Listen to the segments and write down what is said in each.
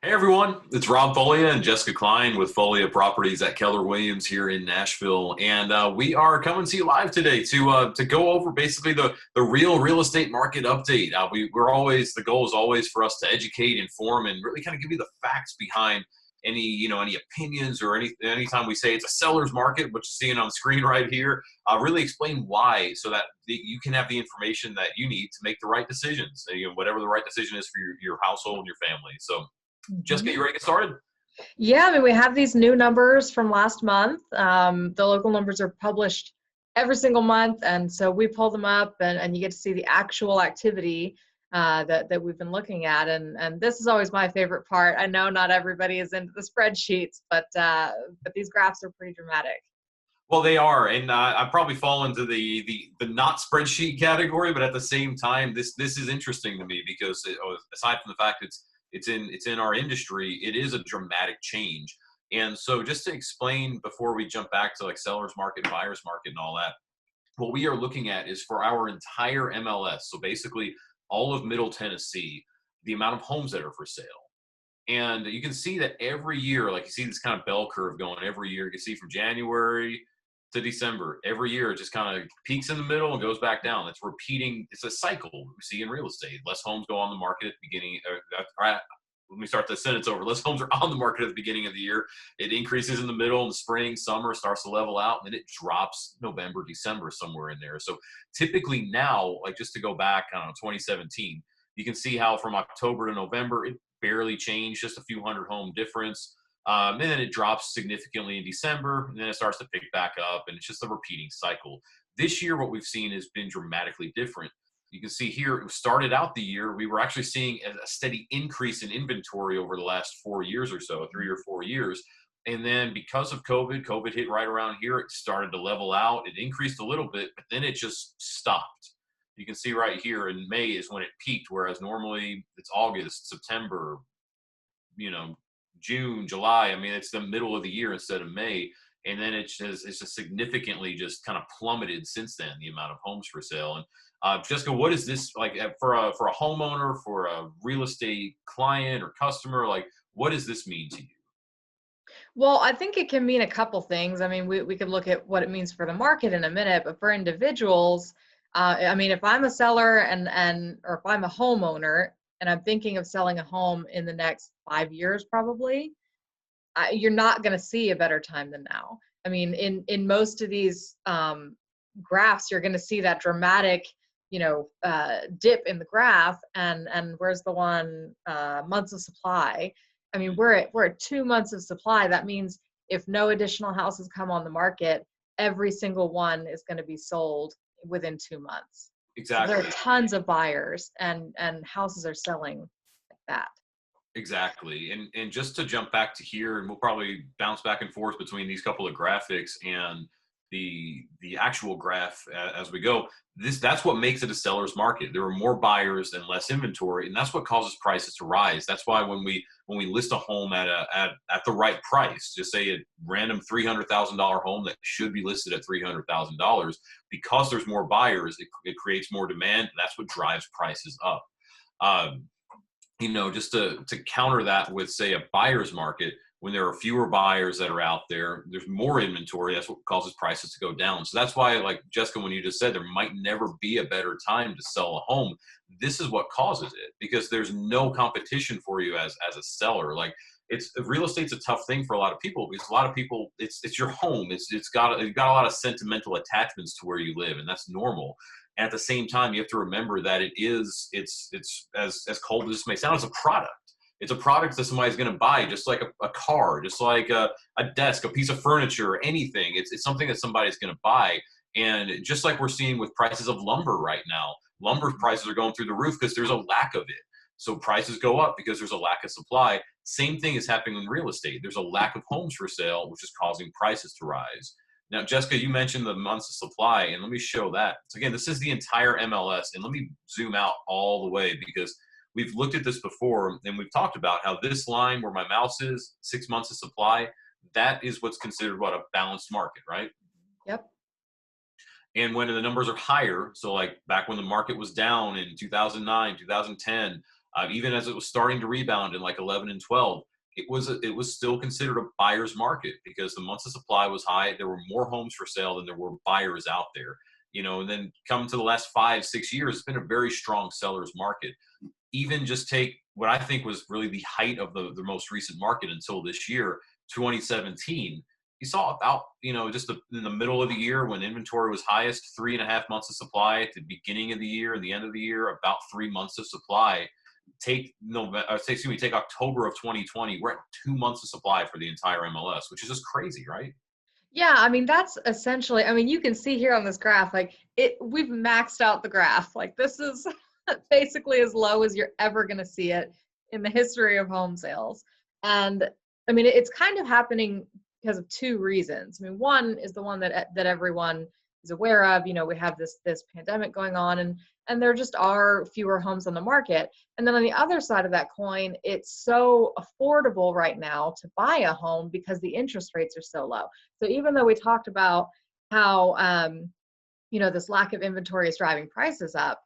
Hey everyone, it's Rob Folia and Jessica Klein with Folia Properties at Keller Williams here in Nashville, and we are coming to you live today to go over basically the real estate market update. We're always, the goal is always for us to educate, inform, and really kind of give you the facts behind any opinions or anytime we say it's a seller's market, which you're seeing on the screen right here. Really explain why, so that you can have the information that you need to make the right decisions. Whatever the right decision is for your household and your family. So. Jessica, Mhm. you ready to get started? Yeah, I mean, we have these new numbers from last month. The local numbers are published every single month, and so we pull them up, and you get to see the actual activity that we've been looking at. And this is always my favorite part. I know not everybody is into the spreadsheets, but these graphs are pretty dramatic. Well, they are, and I probably fall into the not spreadsheet category, but at the same time, this is interesting to me because aside from the fact it's in our industry, it is a dramatic change. And so, just to explain before we jump back to like sellers market, buyers market, and all that, what we are looking at is for our entire MLS. So basically, all of Middle Tennessee, the amount of homes that are for sale. And you can see that every year, like you see this kind of bell curve going every year. You can see from January to December, every year it just kind of peaks in the middle and goes back down. It's repeating. It's a cycle we see in real estate. Less homes go on the market at the beginning. Let me start the sentence over. Less homes are on the market at the beginning of the year. It increases in the middle, in the spring, summer, starts to level out, and then it drops November, December, somewhere in there. So typically now, like just to go back, I don't know, 2017, you can see how from October to November, it barely changed, just a few hundred home difference. And then it drops significantly in December, and then it starts to pick back up, and it's just a repeating cycle. This year, what we've seen has been dramatically different. You can see here, it started out the year, we were actually seeing a steady increase in inventory over the last 4 years or so, 3 or 4 years. And then because of COVID hit right around here, it started to level out. It increased a little bit, but then it just stopped. You can see right here in May is when it peaked, whereas normally it's August, September, you know, June, July. I mean, it's the middle of the year instead of May. And then it's just significantly just kind of plummeted since then, the amount of homes for sale. And Jessica, what is this like for a homeowner, for a real estate client or customer? Like, what does this mean to you? Well, I think it can mean a couple things. I mean, we could look at what it means for the market in a minute, but for individuals, I mean, if I'm a seller or if I'm a homeowner and I'm thinking of selling a home in the next 5 years, probably, you're not going to see a better time than now. I mean, in most of these graphs, you're going to see that dramatic, dip in the graph. And where's the one months of supply? I mean, we're at 2 months of supply. That means if no additional houses come on the market, every single one is going to be sold within 2 months. So there are Exactly. tons of buyers, and houses are selling like that. Exactly. And just to jump back to here, and we'll probably bounce back and forth between these couple of graphics and the actual graph as we go. That's what makes it a seller's market. There are more buyers and less inventory, and that's what causes prices to rise. That's why when we list a home at the right price, just say a random $300,000 home that should be listed at $300,000, because there's more buyers, it creates more demand, and that's what drives prices up. Um, just to counter that with, say, a buyer's market, when there are fewer buyers that are out there, there's more inventory. That's what causes prices to go down. So that's why, like Jessica, when you just said there might never be a better time to sell a home, this is what causes it, because there's no competition for you as a seller. Like, it's real estate's a tough thing for a lot of people, because a lot of people, it's your home. It's got a lot of sentimental attachments to where you live, and that's normal. And at the same time, you have to remember that it's as cold as this may sound, it's a product. It's a product that somebody's going to buy, just like a car, just like a desk, a piece of furniture, anything. It's something that somebody's going to buy. And just like we're seeing with prices of lumber right now, lumber prices are going through the roof because there's a lack of it. So prices go up because there's a lack of supply. Same thing is happening in real estate. There's a lack of homes for sale, which is causing prices to rise. Now, Jessica, you mentioned the months of supply, and let me show that. So again, this is the entire MLS, and let me zoom out all the way, because we've looked at this before, and we've talked about how this line where my mouse is, 6 months of supply, that is what's considered a balanced market, right? Yep. And when the numbers are higher, so like back when the market was down in 2009, 2010, Even as it was starting to rebound in like 11 and 12, it was still considered a buyer's market because the months of supply was high. There were more homes for sale than there were buyers out there. And then come to the last 5, 6 years, it's been a very strong seller's market. Even just take what I think was really the height of the most recent market until this year, 2017. You saw about, just in the middle of the year when inventory was highest, 3.5 months of supply. At the beginning of the year and the end of the year, about 3 months of supply. Take October of 2020, we're at 2 months of supply for the entire MLS, which is just crazy, right? Yeah, I mean, that's essentially, I mean, you can see here on this graph, like we've maxed out the graph. Like this is basically as low as you're ever going to see it in the history of home sales. And I mean, it's kind of happening because of two reasons. I mean, one is the one that everyone is aware of. We have this pandemic going on, and there just are fewer homes on the market. And then on the other side of that coin, it's so affordable right now to buy a home because the interest rates are so low. So even though we talked about how this lack of inventory is driving prices up,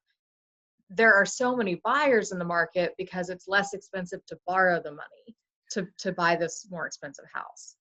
there are so many buyers in the market because it's less expensive to borrow the money to buy this more expensive house.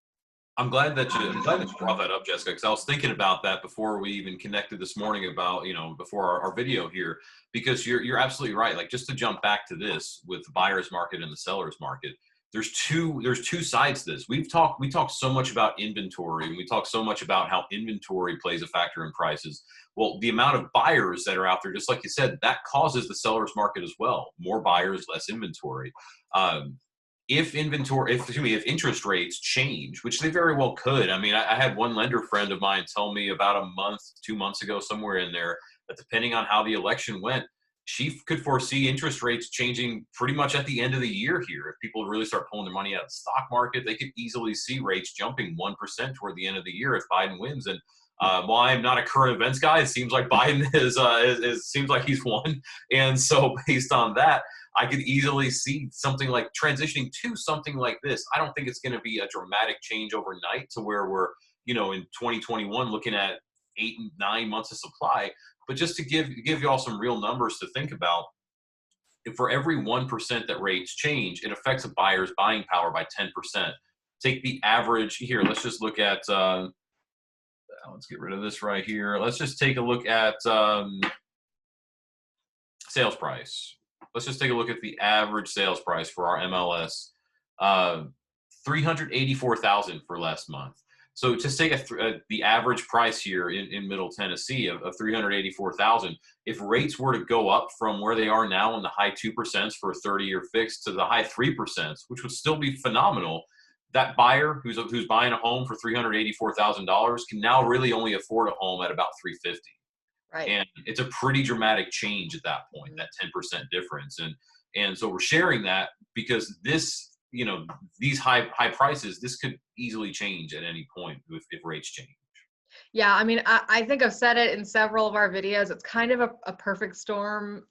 I'm glad that you brought that up, Jessica, because I was thinking about that before we even connected this morning about, before our video here, because you're absolutely right. Like, just to jump back to this with the buyer's market and the seller's market, there's two sides to this. We talk so much about inventory, and we talk so much about how inventory plays a factor in prices. Well, the amount of buyers that are out there, just like you said, that causes the seller's market as well. More buyers, less inventory. If interest rates change, which they very well could. I mean, I had one lender friend of mine tell me about a month, 2 months ago, somewhere in there, that depending on how the election went, she could foresee interest rates changing pretty much at the end of the year here. If people really start pulling their money out of the stock market, they could easily see rates jumping 1% toward the end of the year if Biden wins. And while I'm not a current events guy, it seems like Biden seems like he's won. And so based on that, I could easily see something like transitioning to something like this. I don't think it's going to be a dramatic change overnight to where we're, in 2021 looking at 8 and 9 months of supply. But just to give y'all some real numbers to think about, if for every 1% that rates change, it affects a buyer's buying power by 10%. Take the average here. Let's just look at, let's get rid of this right here. Let's just take a look at sales price. Let's just take a look at the average sales price for our MLS, 384,000 for last month. So just take the average price here in Middle Tennessee of 384,000. If rates were to go up from where they are now in the high 2% for a 30-year fix to the high 3%, which would still be phenomenal, that buyer who's buying a home for $384,000 can now really only afford a home at about $350,000. Right. And it's a pretty dramatic change at that point, that 10% difference. And so we're sharing that because this, these high prices, this could easily change at any point if rates change. Yeah, I mean, I think I've said it in several of our videos. It's kind of a perfect storm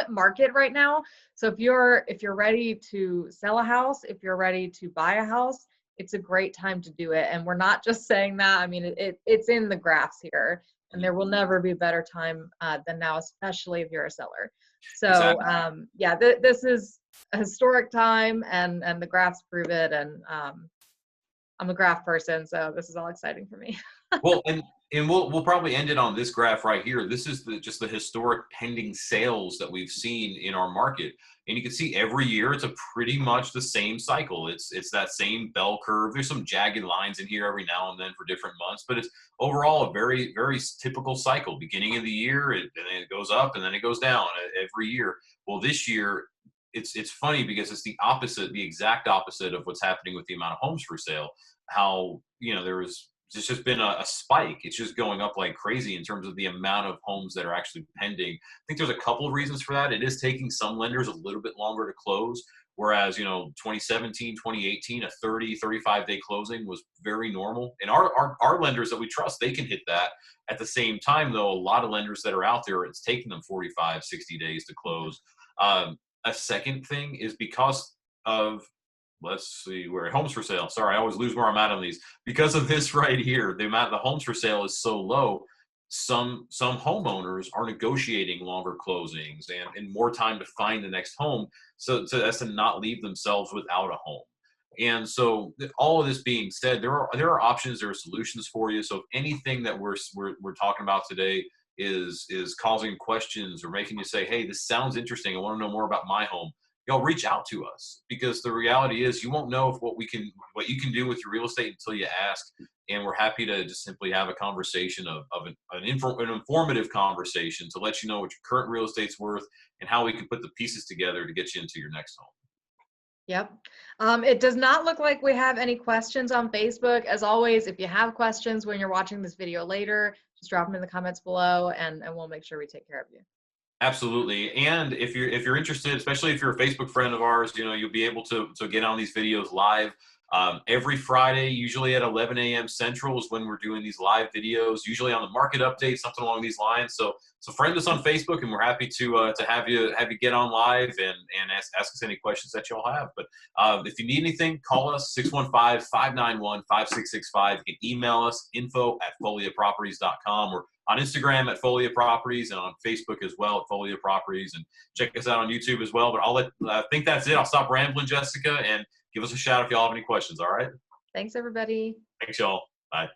market right now. So if you're ready to sell a house, if you're ready to buy a house, it's a great time to do it. And we're not just saying that. I mean, it's in the graphs here. And there will never be a better time than now, especially if you're a seller. So exactly. This is a historic time, and the graphs prove it. And I'm a graph person, so this is all exciting for me. Well, and we'll probably end it on this graph right here. This is just the historic pending sales that we've seen in our market. And you can see every year it's a pretty much the same cycle. It's that same bell curve. There's some jagged lines in here every now and then for different months, but it's overall a very, very typical cycle. Beginning of the year, and then it goes up and then it goes down every year. Well, this year, it's funny because it's the opposite, the exact opposite of what's happening with the amount of homes for sale. How, it's just been a spike. It's just going up like crazy in terms of the amount of homes that are actually pending. I think there's a couple of reasons for that. It is taking some lenders a little bit longer to close, whereas, 2017, 2018, a 35 day closing was very normal. And our lenders that we trust, they can hit that. At the same time, though, a lot of lenders that are out there, it's taking them 45, 60 days to close. A second thing is because of, let's see, where homes for sale. Sorry, I always lose where I'm at on these. Because of this right here, the amount of the homes for sale is so low. some homeowners are negotiating longer closings and more time to find the next home, so as to not leave themselves without a home. And so all of this being said, there are options, there are solutions for you. So if anything that we're talking about today is causing questions or making you say, hey, this sounds interesting, I want to know more about my home, y'all reach out to us, because the reality is you won't know if what you can do with your real estate until you ask. And we're happy to just simply have a conversation of an informative conversation to let you know what your current real estate's worth and how we can put the pieces together to get you into your next home. Yep. It does not look like we have any questions on Facebook. As always, if you have questions when you're watching this video later, just drop them in the comments below, and we'll make sure we take care of you. Absolutely. And if you're interested, especially if you're a Facebook friend of ours, you'll be able to get on these videos live. Every Friday, usually at 11 a.m. Central, is when we're doing these live videos, usually on the market update, something along these lines. So friend us on Facebook, and we're happy to have you get on live and ask us any questions that y'all have. But if you need anything, call us 615-591-5665. You can email us info@foliaproperties.com, or on Instagram at Folia Properties, and on Facebook as well at Folia Properties, and check us out on YouTube as well. But I think that's it. I'll stop rambling, Jessica, and give us a shout if y'all have any questions. All right. Thanks, everybody. Thanks, y'all. Bye.